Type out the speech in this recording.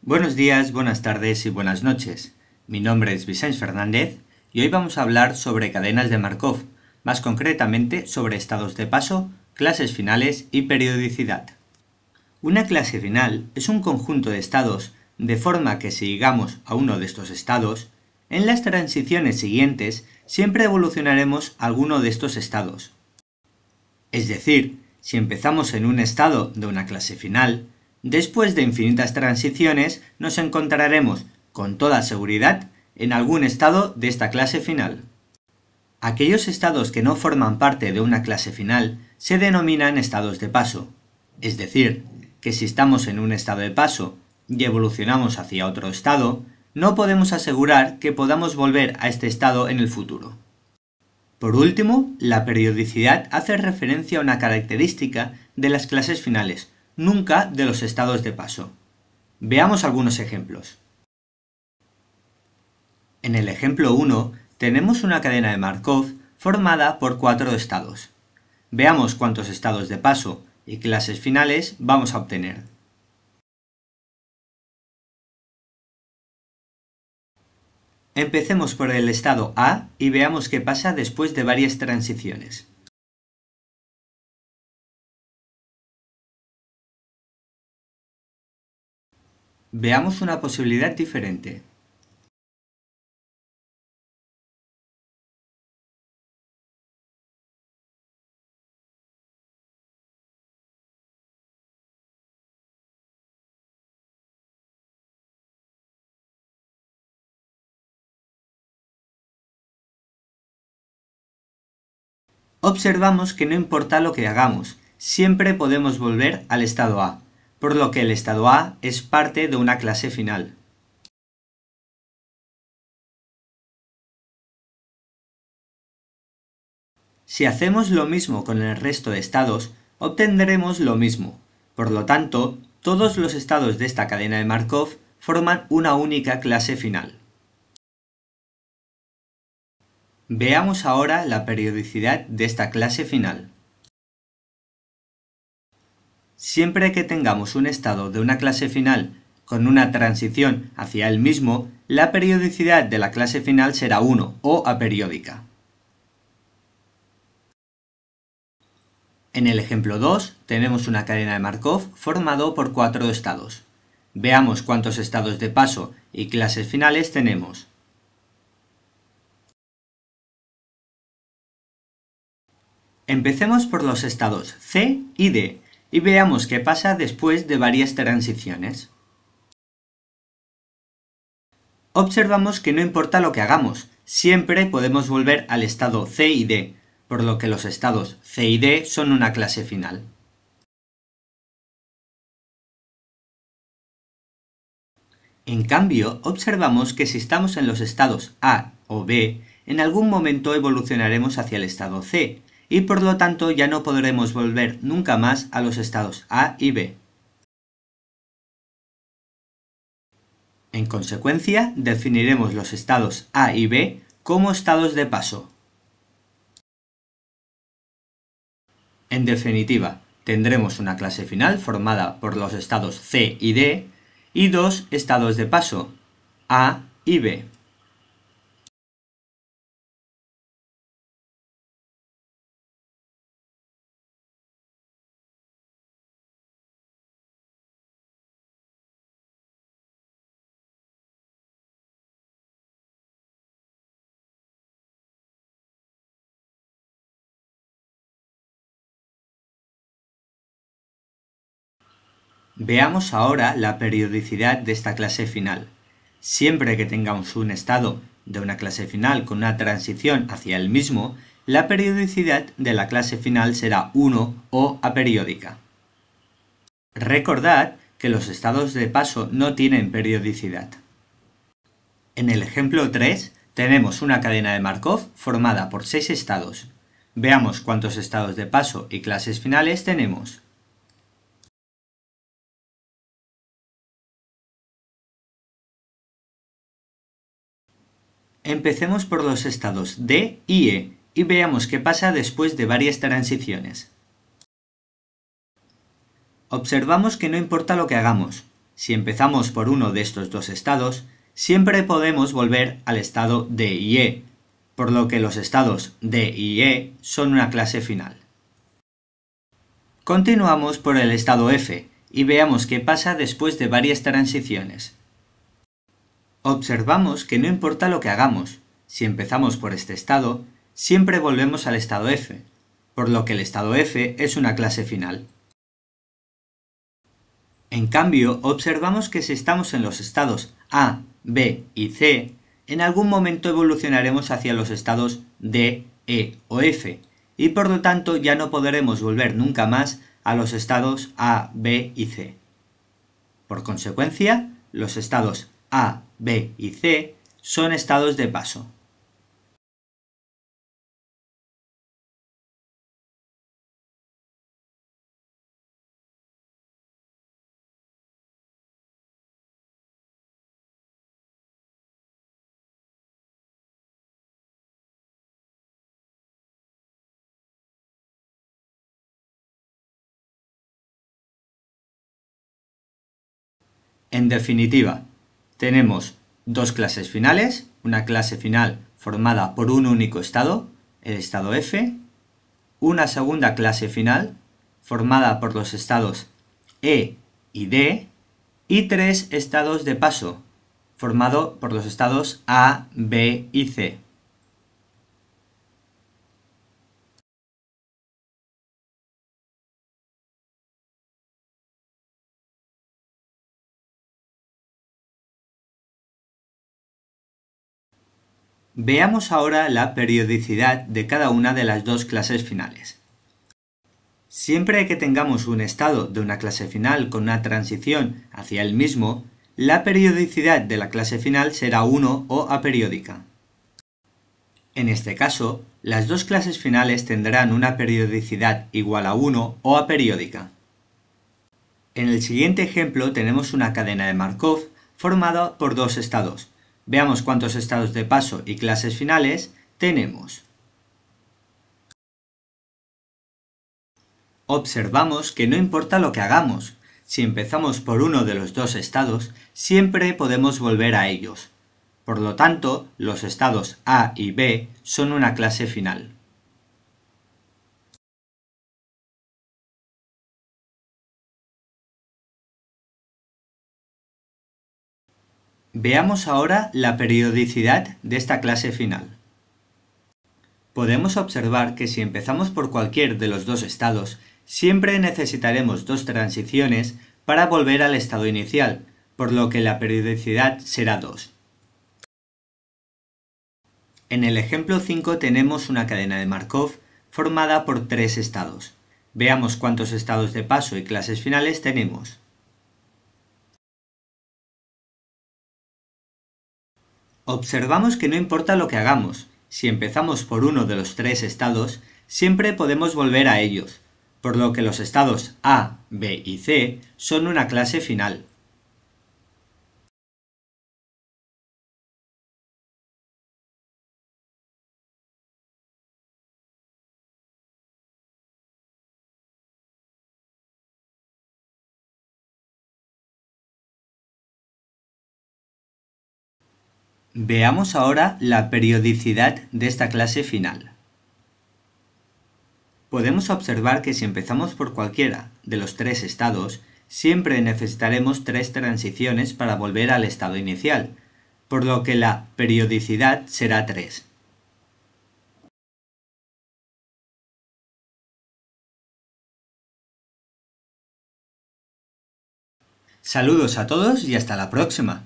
Buenos días, buenas tardes y buenas noches. Mi nombre es Vicente Fernández y hoy vamos a hablar sobre cadenas de Markov, más concretamente sobre estados de paso, clases finales y periodicidad. Una clase final es un conjunto de estados de forma que si llegamos a uno de estos estados, en las transiciones siguientes siempre evolucionaremos a alguno de estos estados. Es decir, si empezamos en un estado de una clase final, después de infinitas transiciones nos encontraremos, con toda seguridad, en algún estado de esta clase final. Aquellos estados que no forman parte de una clase final se denominan estados de paso, es decir, que si estamos en un estado de paso y evolucionamos hacia otro estado, no podemos asegurar que podamos volver a este estado en el futuro. Por último, la periodicidad hace referencia a una característica de las clases finales, nunca de los estados de paso. Veamos algunos ejemplos. En el ejemplo 1 tenemos una cadena de Markov formada por 4 estados. Veamos cuántos estados de paso y clases finales vamos a obtener. Empecemos por el estado A y veamos qué pasa después de varias transiciones. Veamos una posibilidad diferente. Observamos que no importa lo que hagamos, siempre podemos volver al estado A, por lo que el estado A es parte de una clase final. Si hacemos lo mismo con el resto de estados, obtendremos lo mismo. Por lo tanto, todos los estados de esta cadena de Markov forman una única clase final. Veamos ahora la periodicidad de esta clase final. Siempre que tengamos un estado de una clase final con una transición hacia el mismo, la periodicidad de la clase final será 1 o aperiódica. En el ejemplo 2 tenemos una cadena de Markov formado por 4 estados. Veamos cuántos estados de paso y clases finales tenemos. Empecemos por los estados C y D y veamos qué pasa después de varias transiciones. Observamos que no importa lo que hagamos, siempre podemos volver al estado C y D, por lo que los estados C y D son una clase final. En cambio, observamos que si estamos en los estados A o B, en algún momento evolucionaremos hacia el estado C, y por lo tanto ya no podremos volver nunca más a los estados A y B. En consecuencia, definiremos los estados A y B como estados de paso. En definitiva, tendremos una clase final formada por los estados C y D y dos estados de paso, A y B. Veamos ahora la periodicidad de esta clase final. Siempre que tengamos un estado de una clase final con una transición hacia el mismo, la periodicidad de la clase final será 1 o aperiódica. Recordad que los estados de paso no tienen periodicidad. En el ejemplo 3 tenemos una cadena de Markov formada por 6 estados. Veamos cuántos estados de paso y clases finales tenemos. Empecemos por los estados D y E y veamos qué pasa después de varias transiciones. Observamos que no importa lo que hagamos, si empezamos por uno de estos dos estados, siempre podemos volver al estado D y E, por lo que los estados D y E son una clase final. Continuamos por el estado F y veamos qué pasa después de varias transiciones. Observamos que no importa lo que hagamos, si empezamos por este estado, siempre volvemos al estado F, por lo que el estado F es una clase final. En cambio, observamos que si estamos en los estados A, B y C, en algún momento evolucionaremos hacia los estados D, E o F, y por lo tanto ya no podremos volver nunca más a los estados A, B y C. Por consecuencia, los estados A, B y C son estados de paso. En definitiva, tenemos dos clases finales, una clase final formada por un único estado, el estado F, una segunda clase final formada por los estados E y D, y tres estados de paso, formado por los estados A, B y C. Veamos ahora la periodicidad de cada una de las dos clases finales. Siempre que tengamos un estado de una clase final con una transición hacia el mismo, la periodicidad de la clase final será 1 o aperiódica. En este caso, las dos clases finales tendrán una periodicidad igual a 1 o aperiódica. En el siguiente ejemplo tenemos una cadena de Markov formada por dos estados. Veamos cuántos estados de paso y clases finales tenemos. Observamos que no importa lo que hagamos, si empezamos por uno de los dos estados, siempre podemos volver a ellos. Por lo tanto, los estados A y B son una clase final. Veamos ahora la periodicidad de esta clase final. Podemos observar que si empezamos por cualquier de los dos estados, siempre necesitaremos dos transiciones para volver al estado inicial, por lo que la periodicidad será 2. En el ejemplo 5 tenemos una cadena de Markov formada por tres estados. Veamos cuántos estados de paso y clases finales tenemos. Observamos que no importa lo que hagamos, si empezamos por uno de los tres estados, siempre podemos volver a ellos, por lo que los estados A, B y C son una clase final. Veamos ahora la periodicidad de esta clase final. Podemos observar que si empezamos por cualquiera de los tres estados, siempre necesitaremos tres transiciones para volver al estado inicial, por lo que la periodicidad será 3. Saludos a todos y hasta la próxima.